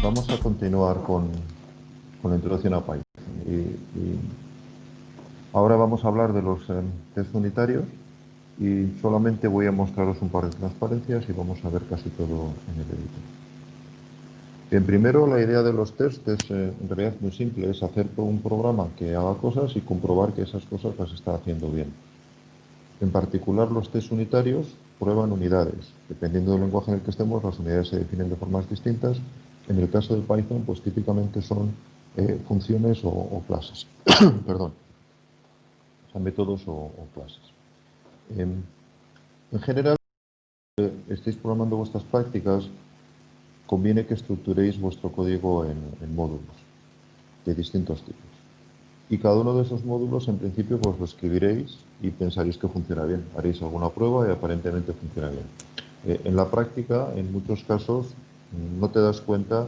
Vamos a continuar con la introducción a Python. Y ahora vamos a hablar de los test unitarios y solamente voy a mostraros un par de transparencias y vamos a ver casi todo en el editor. Bien, primero la idea de los tests es en realidad muy simple, es hacer un programa que haga cosas y comprobar que esas cosas las está haciendo bien. En particular, los tests unitarios prueban unidades. Dependiendo del lenguaje en el que estemos, las unidades se definen de formas distintas. En el caso de Python, pues típicamente son funciones o clases. Perdón. O sea, métodos o clases. En general, estéis programando vuestras prácticas, conviene que estructuréis vuestro código en módulos de distintos tipos. Y cada uno de esos módulos, en principio, pues lo escribiréis y pensaréis que funciona bien. Haréis alguna prueba y aparentemente funciona bien. En la práctica, en muchos casos, no te das cuenta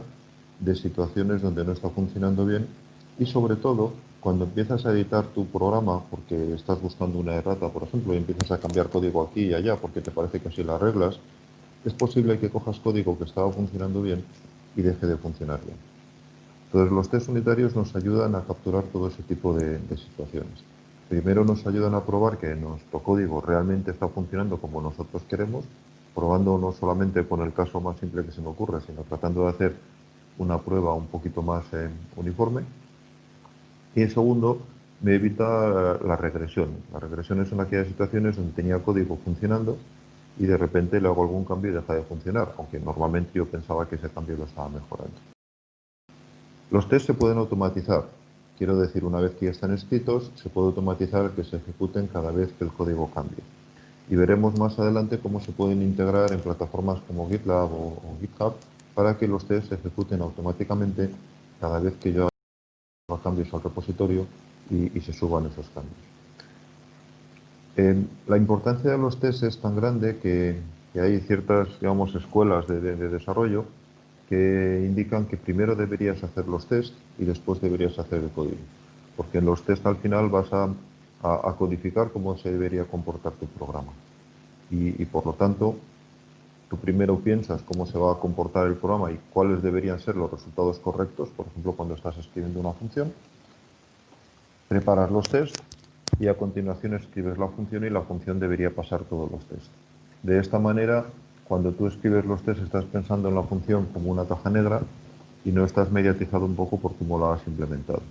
de situaciones donde no está funcionando bien y, sobre todo, cuando empiezas a editar tu programa porque estás buscando una errata, por ejemplo, y empiezas a cambiar código aquí y allá porque te parece que así lo arreglas, es posible que cojas código que estaba funcionando bien y deje de funcionar bien. Entonces, los test unitarios nos ayudan a capturar todo ese tipo de situaciones. Primero nos ayudan a probar que nuestro código realmente está funcionando como nosotros queremos, probando no solamente con el caso más simple que se me ocurre, sino tratando de hacer una prueba un poquito más uniforme. Y en segundo, me evita la regresión. La regresión son aquellas situaciones donde tenía código funcionando y de repente le hago algún cambio y deja de funcionar, aunque normalmente yo pensaba que ese cambio lo estaba mejorando. Los tests se pueden automatizar. Quiero decir, una vez que ya están escritos, se puede automatizar que se ejecuten cada vez que el código cambie. Y veremos más adelante cómo se pueden integrar en plataformas como GitLab o GitHub para que los tests se ejecuten automáticamente cada vez que yo haga cambios al repositorio y se suban esos cambios. La importancia de los tests es tan grande que hay ciertas, digamos, escuelas de desarrollo que indican que primero deberías hacer los tests y después deberías hacer el código. Porque en los tests al final vas a codificar cómo se debería comportar tu programa. Y por lo tanto, tú primero piensas cómo se va a comportar el programa y cuáles deberían ser los resultados correctos, por ejemplo, cuando estás escribiendo una función. Preparas los tests y a continuación escribes la función y la función debería pasar todos los tests. De esta manera, cuando tú escribes los tests estás pensando en la función como una caja negra y no estás mediatizado un poco por cómo la has implementado.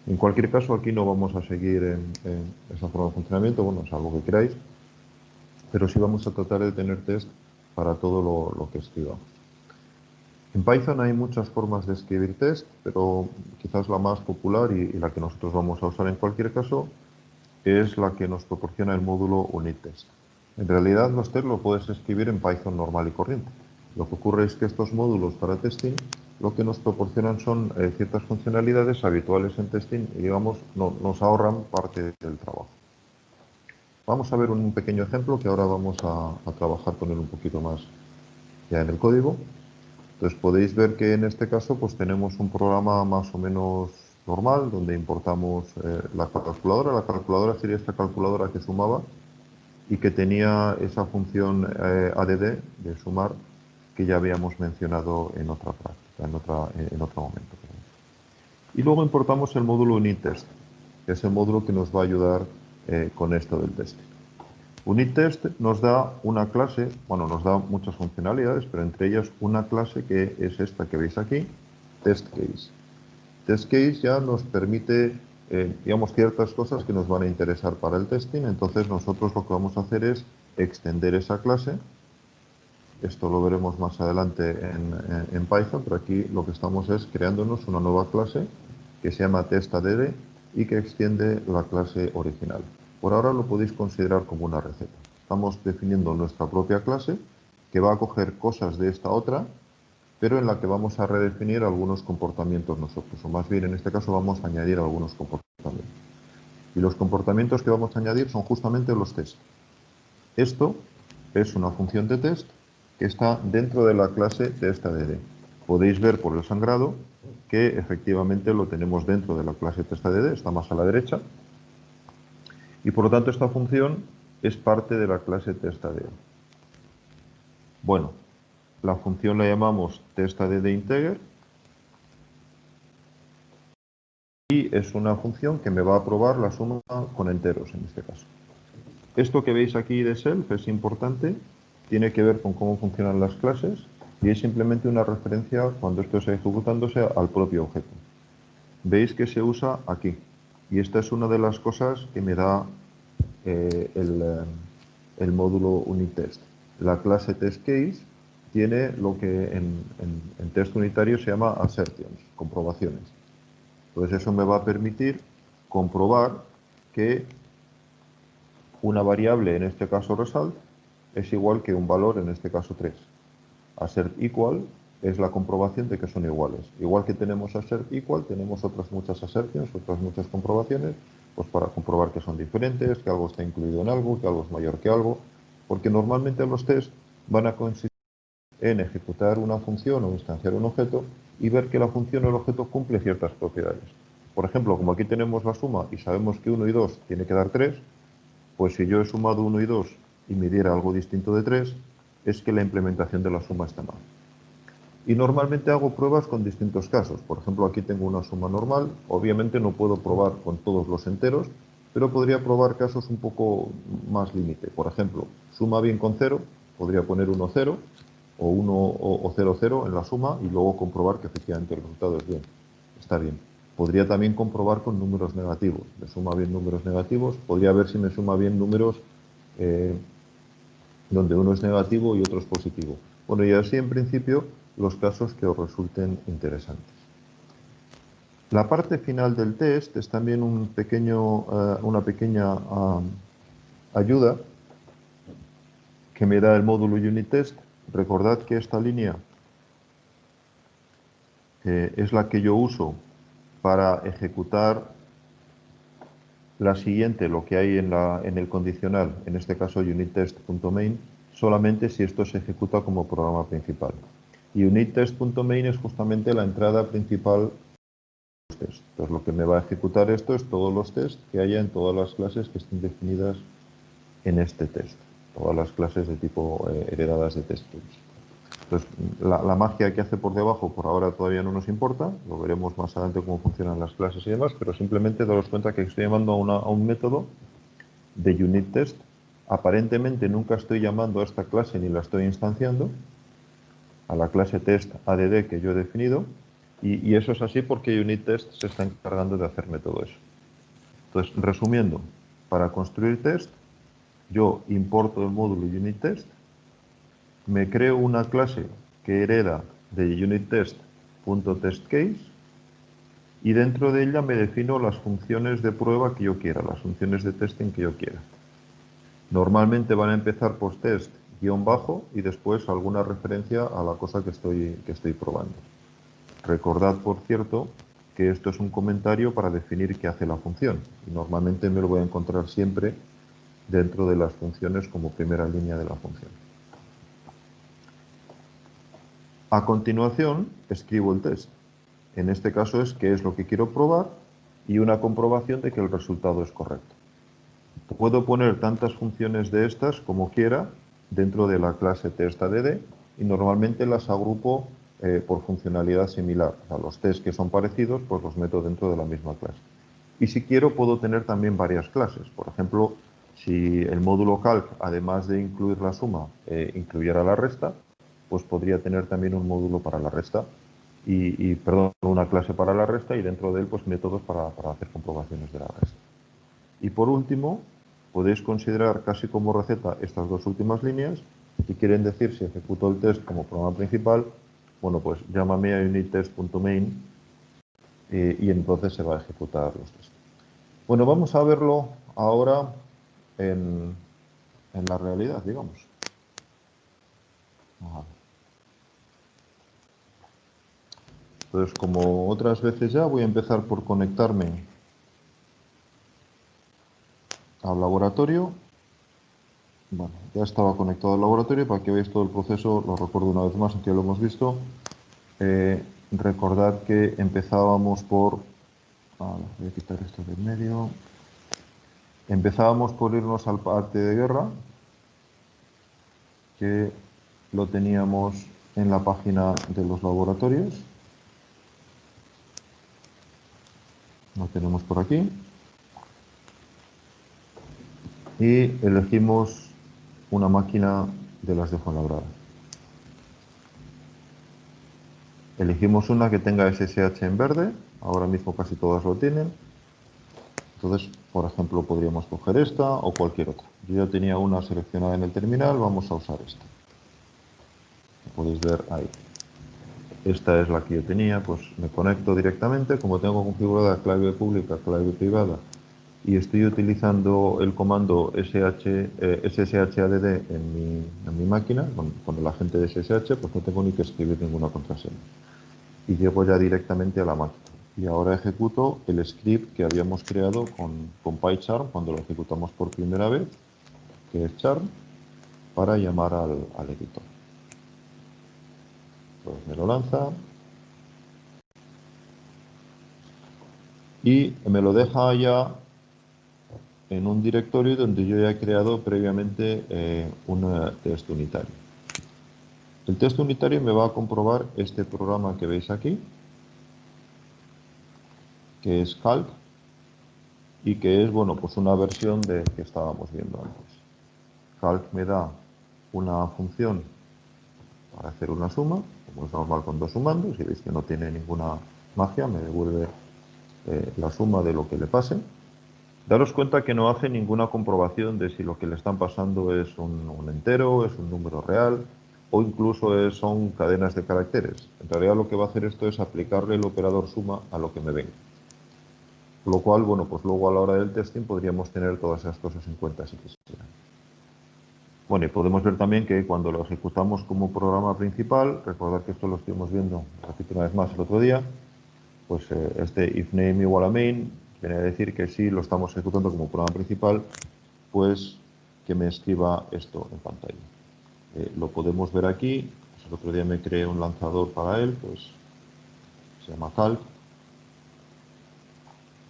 En cualquier caso, aquí no vamos a seguir en esa forma de funcionamiento, bueno, salvo que queráis, pero sí vamos a tratar de tener test para todo lo que escribamos. En Python hay muchas formas de escribir test, pero quizás la más popular y la que nosotros vamos a usar en cualquier caso es la que nos proporciona el módulo UnitTest. En realidad los test los puedes escribir en Python normal y corriente. Lo que ocurre es que estos módulos para testing lo que nos proporcionan son ciertas funcionalidades habituales en testing y, digamos, nos ahorran parte del trabajo. Vamos a ver un pequeño ejemplo que ahora vamos a trabajar con él un poquito más ya en el código. Entonces podéis ver que en este caso pues tenemos un programa más o menos normal donde importamos la calculadora. La calculadora sería esta calculadora que sumaba y que tenía esa función add de sumar que ya habíamos mencionado en otra práctica, en otro momento. Y luego importamos el módulo UnitTest, que es el módulo que nos va a ayudar con esto del testing. UnitTest nos da una clase, bueno, nos da muchas funcionalidades, pero entre ellas una clase que es esta que veis aquí, TestCase. TestCase ya nos permite, digamos, ciertas cosas que nos van a interesar para el testing, entonces nosotros lo que vamos a hacer es extender esa clase. Esto lo veremos más adelante en Python, pero aquí lo que estamos es creándonos una nueva clase que se llama testadd y que extiende la clase original. Por ahora lo podéis considerar como una receta. Estamos definiendo nuestra propia clase que va a coger cosas de esta otra, pero en la que vamos a redefinir algunos comportamientos nosotros, o más bien en este caso vamos a añadir algunos comportamientos. Y los comportamientos que vamos a añadir son justamente los tests. Esto es una función de test que está dentro de la clase testadd. Podéis ver por el sangrado que efectivamente lo tenemos dentro de la clase testadd, está más a la derecha. Y por lo tanto esta función es parte de la clase testAD. Bueno, la función la llamamos testAD de integer y es una función que me va a probar la suma con enteros en este caso. Esto que veis aquí de self es importante, tiene que ver con cómo funcionan las clases y es simplemente una referencia cuando esto esté ejecutándose al propio objeto. Veis que se usa aquí y esta es una de las cosas que me da el módulo UnitTest. La clase TestCase tiene lo que en test unitario se llama assertions, comprobaciones. Entonces eso me va a permitir comprobar que una variable, en este caso result, es igual que un valor, en este caso 3. Assert equal es la comprobación de que son iguales. Igual que tenemos assert equal, tenemos otras muchas assertions, otras muchas comprobaciones, pues para comprobar que son diferentes, que algo está incluido en algo, que algo es mayor que algo, porque normalmente los tests van a consistir en ejecutar una función o instanciar un objeto y ver que la función o el objeto cumple ciertas propiedades. Por ejemplo, como aquí tenemos la suma y sabemos que 1 y 2 tiene que dar 3, pues si yo he sumado 1 y 2 y me diera algo distinto de 3, es que la implementación de la suma está mal. Y normalmente hago pruebas con distintos casos. Por ejemplo, aquí tengo una suma normal. Obviamente no puedo probar con todos los enteros, pero podría probar casos un poco más límite. Por ejemplo, suma bien con 0, podría poner 1, 0, o 1 o 0, 0 en la suma y luego comprobar que efectivamente el resultado es bien. Está bien. Podría también comprobar con números negativos. Me suma bien números negativos. Podría ver si me suma bien números donde uno es negativo y otro es positivo. Bueno, y así en principio los casos que os resulten interesantes. La parte final del test es también una pequeña ayuda que me da el módulo UnitTest. Recordad que esta línea es la que yo uso para ejecutar la siguiente, lo que hay en el condicional, en este caso unittest.main, solamente si esto se ejecuta como programa principal. Y unittest.main es justamente la entrada principal de los tests. Entonces lo que me va a ejecutar esto es todos los tests que haya en todas las clases que estén definidas en este test. Todas las clases de tipo heredadas de test tools. Entonces, la magia que hace por debajo, por ahora todavía no nos importa, lo veremos más adelante cómo funcionan las clases y demás, pero simplemente daros cuenta que estoy llamando a un método de UnitTest. Aparentemente nunca estoy llamando a esta clase ni la estoy instanciando, a la clase test add que yo he definido, y eso es así porque UnitTest se está encargando de hacerme todo eso. Entonces, resumiendo, para construir test, yo importo el módulo UnitTest, me creo una clase que hereda de unittest.testCase y dentro de ella me defino las funciones de prueba que yo quiera, las funciones de testing que yo quiera. Normalmente van a empezar post-test guión bajo y después alguna referencia a la cosa que estoy probando. Recordad, por cierto, que esto es un comentario para definir qué hace la función y normalmente me lo voy a encontrar siempre dentro de las funciones como primera línea de la función. A continuación, escribo el test. En este caso es qué es lo que quiero probar y una comprobación de que el resultado es correcto. Puedo poner tantas funciones de estas como quiera dentro de la clase testadd y normalmente las agrupo por funcionalidad similar. O sea, los tests que son parecidos, pues los meto dentro de la misma clase. Y si quiero, puedo tener también varias clases. Por ejemplo, si el módulo calc, además de incluir la suma, incluyera la resta, pues podría tener también un módulo para la resta perdón, una clase para la resta y dentro de él pues métodos para hacer comprobaciones de la resta. Y por último, podéis considerar casi como receta estas dos últimas líneas que quieren decir si ejecuto el test como programa principal, bueno pues llámame a unittest.main y entonces se va a ejecutar los tests. Bueno, vamos a verlo ahora en la realidad, digamos. Entonces, como otras veces ya, voy a empezar por conectarme al laboratorio. Bueno, ya estaba conectado al laboratorio, para que veáis todo el proceso, lo recuerdo una vez más, aquí lo hemos visto. Recordad que empezábamos por... Vale, voy a quitar esto de en medio. Empezábamos por irnos al parte de guerra, que lo teníamos en la página de los laboratorios. Lo tenemos por aquí. Y elegimos una máquina de las de Fuenlabrada. Elegimos una que tenga SSH en verde, ahora mismo casi todas lo tienen. Entonces, por ejemplo, podríamos coger esta o cualquier otra. Yo ya tenía una seleccionada en el terminal, vamos a usar esta. Podéis ver ahí. Esta es la que yo tenía, pues me conecto directamente, como tengo configurada clave pública, clave privada, y estoy utilizando el comando SSHADD en mi máquina, con el agente de SSH, pues no tengo ni que escribir ninguna contraseña. Y llego ya directamente a la máquina. Y ahora ejecuto el script que habíamos creado con PyCharm cuando lo ejecutamos por primera vez, que es charm, para llamar al editor. Pues me lo lanza y me lo deja ya en un directorio donde yo ya he creado previamente un test unitario. El test unitario me va a comprobar este programa que veis aquí, que es Calc, y que es, bueno, pues una versión de que estábamos viendo antes. Calc me da una función para hacer una suma, como es normal con dos sumandos, y veis que no tiene ninguna magia, me devuelve la suma de lo que le pase. Daros cuenta que no hace ninguna comprobación de si lo que le están pasando es un entero, es un número real, o incluso son cadenas de caracteres. En realidad lo que va a hacer esto es aplicarle el operador suma a lo que me venga. Con lo cual, bueno, pues luego a la hora del testing podríamos tener todas esas cosas en cuenta si quisiera. Bueno, y podemos ver también que cuando lo ejecutamos como programa principal, recordad que esto lo estuvimos viendo, repito una vez más el otro día, pues este if name igual a main, viene a decir que si lo estamos ejecutando como programa principal, pues que me escriba esto en pantalla. Lo podemos ver aquí, pues el otro día me creé un lanzador para él, pues se llama calc,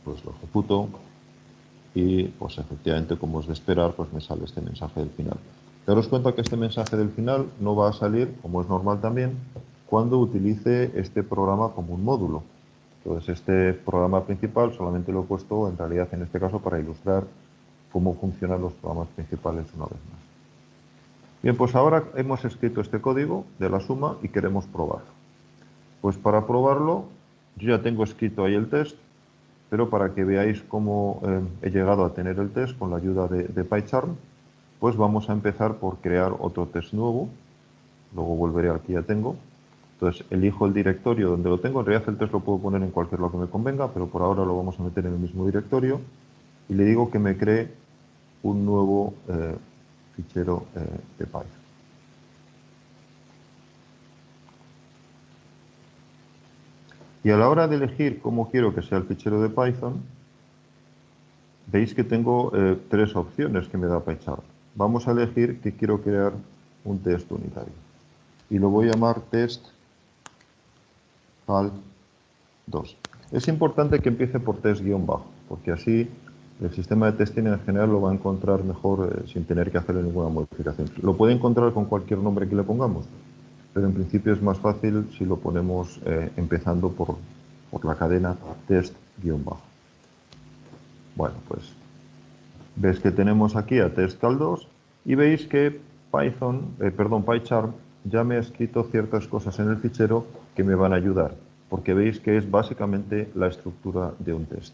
pues lo ejecuto y pues efectivamente, como es de esperar, pues me sale este mensaje del final. Daros cuenta que este mensaje del final no va a salir, como es normal también, cuando utilice este programa como un módulo. Entonces este programa principal solamente lo he puesto en realidad en este caso para ilustrar cómo funcionan los programas principales una vez más. Bien, pues ahora hemos escrito este código de la suma y queremos probarlo. Pues para probarlo, yo ya tengo escrito ahí el test, pero para que veáis cómo he llegado a tener el test con la ayuda de PyCharm, pues vamos a empezar por crear otro test nuevo. Luego volveré al que ya tengo. Entonces elijo el directorio donde lo tengo. En realidad el test lo puedo poner en cualquier lado que me convenga, pero por ahora lo vamos a meter en el mismo directorio. Y le digo que me cree un nuevo fichero de Python. Y a la hora de elegir cómo quiero que sea el fichero de Python, veis que tengo tres opciones que me da PyCharm. Vamos a elegir que quiero crear un test unitario. Y lo voy a llamar test calc 2. Es importante que empiece por test-bajo, porque así el sistema de testing en general lo va a encontrar mejor sin tener que hacerle ninguna modificación. Lo puede encontrar con cualquier nombre que le pongamos, pero en principio es más fácil si lo ponemos empezando por la cadena test-bajo. Bueno, pues ves que tenemos aquí a testcal2 y veis que PyCharm ya me ha escrito ciertas cosas en el fichero que me van a ayudar, porque veis que es básicamente la estructura de un test.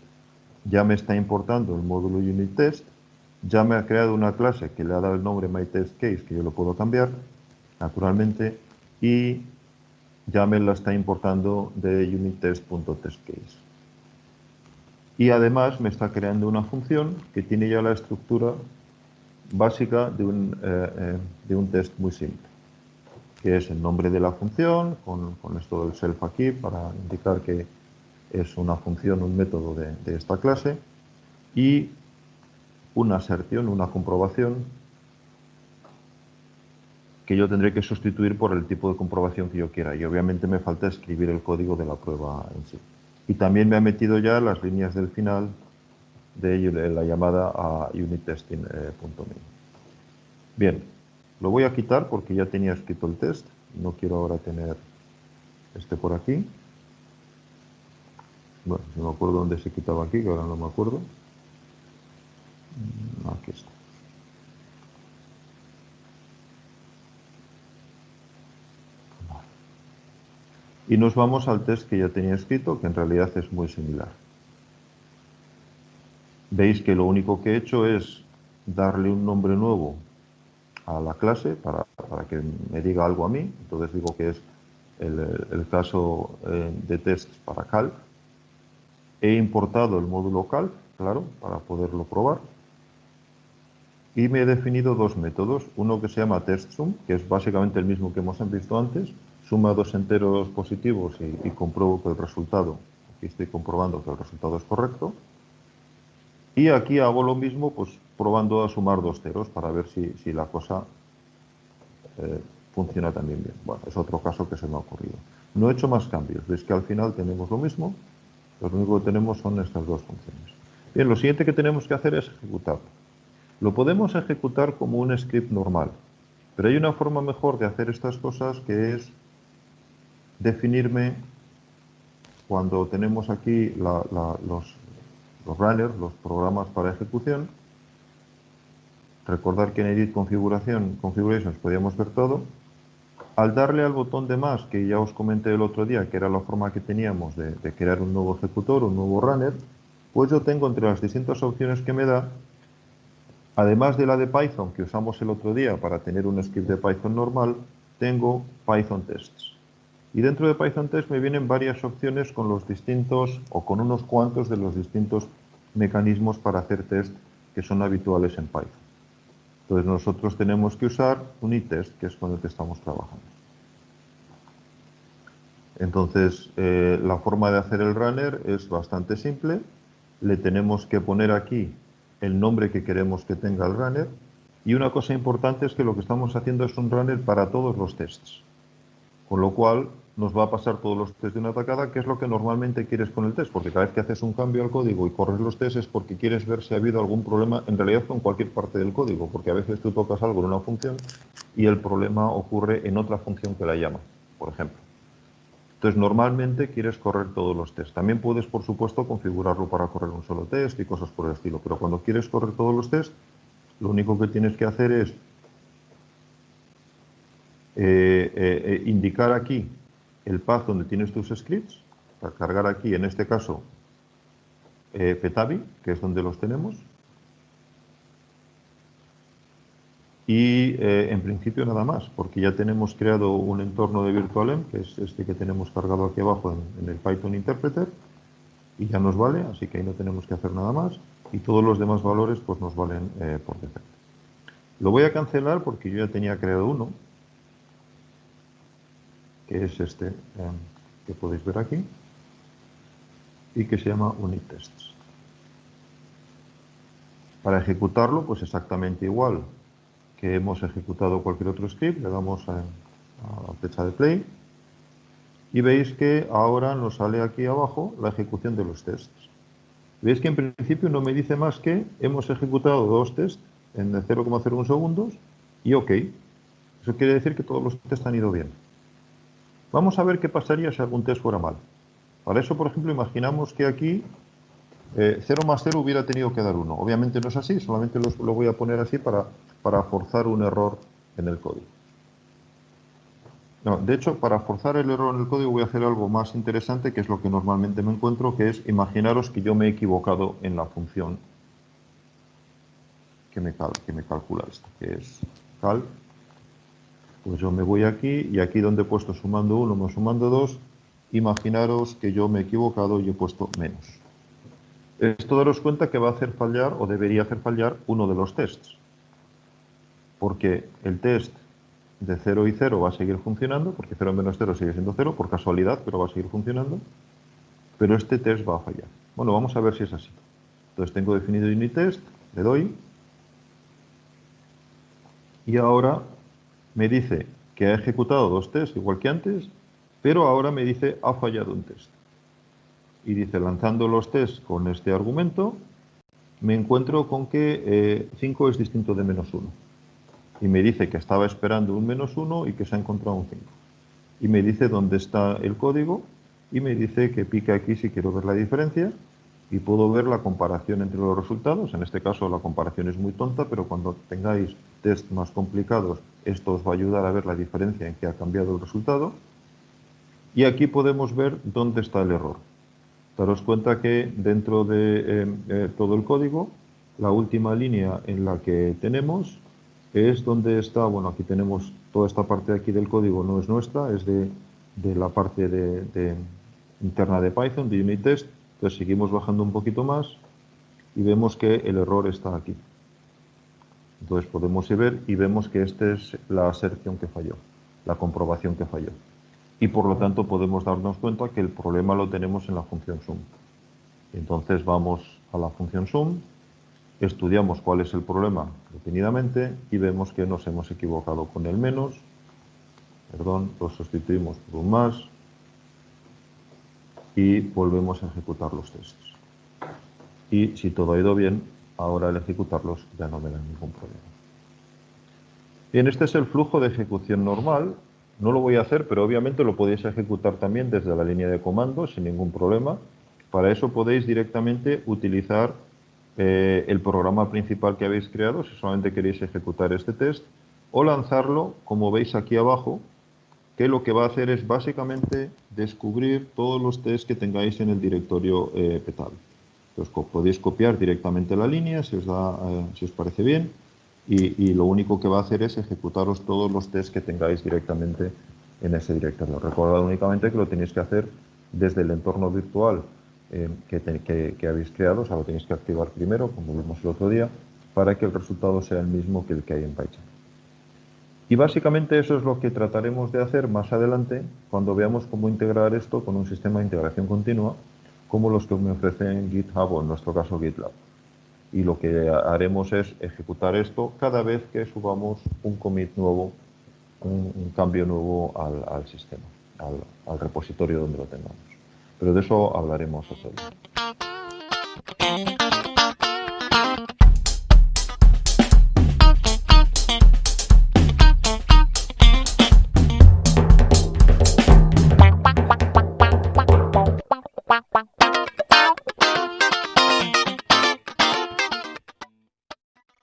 Ya me está importando el módulo unit test, ya me ha creado una clase que le ha dado el nombre myTestCase, que yo lo puedo cambiar, naturalmente, y ya me la está importando de unittest.testCase. Y además me está creando una función que tiene ya la estructura básica de un test muy simple, que es el nombre de la función, con esto del self aquí, para indicar que es una función, un método de esta clase, y una assertion, una comprobación, que yo tendré que sustituir por el tipo de comprobación que yo quiera. Y obviamente me falta escribir el código de la prueba en sí. Y también me ha metido ya las líneas del final de la llamada a unittesting.me. Bien, lo voy a quitar porque ya tenía escrito el test. No quiero ahora tener este por aquí. Bueno, si me acuerdo dónde se quitaba aquí, que ahora no me acuerdo. Aquí está. Y nos vamos al test que ya tenía escrito, que en realidad es muy similar. Veis que lo único que he hecho es darle un nombre nuevo a la clase para que me diga algo a mí. Entonces digo que es el caso de test para calc. He importado el módulo calc, claro, para poderlo probar. Y me he definido dos métodos. Uno que se llama testsum, que es básicamente el mismo que hemos visto antes. Suma dos enteros positivos y compruebo que el resultado, aquí estoy comprobando que el resultado es correcto. Y aquí hago lo mismo, pues probando a sumar dos ceros para ver si la cosa funciona también bien. Bueno, es otro caso que se me ha ocurrido. No he hecho más cambios. Veis que al final tenemos lo mismo. Lo único que tenemos son estas dos funciones. Bien, lo siguiente que tenemos que hacer es ejecutarlo. Lo podemos ejecutar como un script normal, pero hay una forma mejor de hacer estas cosas, que es definirme cuando tenemos aquí los runners, los programas para ejecución. Recordar que en Edit Configurations podíamos ver todo. Al darle al botón de más, que ya os comenté el otro día, que era la forma que teníamos de crear un nuevo ejecutor, un nuevo runner, pues yo tengo entre las distintas opciones que me da, además de la de Python que usamos el otro día para tener un script de Python normal, tengo Python Tests. Y dentro de Python Tests me vienen varias opciones con los distintos, o con unos cuantos de los distintos mecanismos para hacer test que son habituales en Python. Entonces nosotros tenemos que usar unit test, que es con el que estamos trabajando. Entonces, la forma de hacer el runner es bastante simple. Le tenemos que poner aquí el nombre que queremos que tenga el runner. Y una cosa importante es que lo que estamos haciendo es un runner para todos los tests. Con lo cual, nos va a pasar todos los tests de una tacada, que es lo que normalmente quieres con el test, porque cada vez que haces un cambio al código y corres los tests es porque quieres ver si ha habido algún problema, en realidad con cualquier parte del código, porque a veces tú tocas algo en una función y el problema ocurre en otra función que la llama, por ejemplo. Entonces, normalmente quieres correr todos los tests. También puedes, por supuesto, configurarlo para correr un solo test y cosas por el estilo. Pero cuando quieres correr todos los tests, lo único que tienes que hacer es indicar aquí el path donde tienes tus scripts, para cargar aquí, en este caso, Petabi, que es donde los tenemos. Y en principio nada más, porque ya tenemos creado un entorno de virtualenv, que es este que tenemos cargado aquí abajo en el Python Interpreter, y ya nos vale, así que ahí no tenemos que hacer nada más, y todos los demás valores pues nos valen por defecto. Lo voy a cancelar porque yo ya tenía creado uno, que es este que podéis ver aquí, y que se llama unit tests. Para ejecutarlo, pues exactamente igual que hemos ejecutado cualquier otro script, le damos a la flecha de play y veis que ahora nos sale aquí abajo la ejecución de los tests. Veis que en principio no me dice más que hemos ejecutado dos tests en 0,01 segundos y OK. Eso quiere decir que todos los tests han ido bien. Vamos a ver qué pasaría si algún test fuera mal. Para eso, por ejemplo, imaginamos que aquí 0 más 0 hubiera tenido que dar 1. Obviamente no es así, solamente lo voy a poner así para forzar un error en el código. No, de hecho, para forzar el error en el código voy a hacer algo más interesante, que es lo que normalmente me encuentro, que es imaginaros que yo me he equivocado en la función que me calcula esto, que es cal. Pues yo me voy aquí y aquí donde he puesto sumando 1 más sumando 2, imaginaros que yo me he equivocado y he puesto menos. Esto daros cuenta que va a hacer fallar, o debería hacer fallar, uno de los tests. Porque el test de 0 y 0 va a seguir funcionando, porque 0 menos 0 sigue siendo 0, por casualidad, pero va a seguir funcionando. Pero este test va a fallar. Bueno, vamos a ver si es así. Entonces tengo definido unit test, le doy. Y ahora me dice que ha ejecutado dos tests, igual que antes, pero ahora me dice ha fallado un test. Y dice, lanzando los tests con este argumento, me encuentro con que 5 es distinto de -1. Y me dice que estaba esperando un -1 y que se ha encontrado un 5. Y me dice dónde está el código y me dice que pique aquí si quiero ver la diferencia y puedo ver la comparación entre los resultados. En este caso la comparación es muy tonta, pero cuando tengáis test más complicados, esto os va a ayudar a ver la diferencia en que ha cambiado el resultado. Y aquí podemos ver dónde está el error. Daros cuenta que dentro de todo el código, la última línea en la que tenemos es donde está, bueno, aquí tenemos toda esta parte de aquí del código, no es nuestra, es de la parte interna de Python, de unit test. Entonces seguimos bajando un poquito más y vemos que el error está aquí. Entonces podemos ver y vemos que esta es la aserción que falló, la comprobación que falló. Y por lo tanto podemos darnos cuenta que el problema lo tenemos en la función sum. Entonces vamos a la función sum, estudiamos cuál es el problema detenidamente y vemos que nos hemos equivocado con el menos, perdón, lo sustituimos por un más y volvemos a ejecutar los tests. Y si todo ha ido bien, ahora al ejecutarlos ya no me da ningún problema. Bien, este es el flujo de ejecución normal. No lo voy a hacer, pero obviamente lo podéis ejecutar también desde la línea de comandos sin ningún problema. Para eso podéis directamente utilizar el programa principal que habéis creado, si solamente queréis ejecutar este test, o lanzarlo, como veis aquí abajo, que lo que va a hacer es básicamente descubrir todos los tests que tengáis en el directorio petal. Entonces podéis copiar directamente la línea, si os parece bien, y lo único que va a hacer es ejecutaros todos los tests que tengáis directamente en ese directorio. Recordad únicamente que lo tenéis que hacer desde el entorno virtual que habéis creado, o sea, lo tenéis que activar primero, como vimos el otro día, para que el resultado sea el mismo que el que hay en PyCharm. Y básicamente eso es lo que trataremos de hacer más adelante cuando veamos cómo integrar esto con un sistema de integración continua, como los que me ofrecen GitHub o en nuestro caso GitLab. Y lo que haremos es ejecutar esto cada vez que subamos un commit nuevo, un cambio nuevo al sistema, al repositorio donde lo tengamos. Pero de eso hablaremos otro día.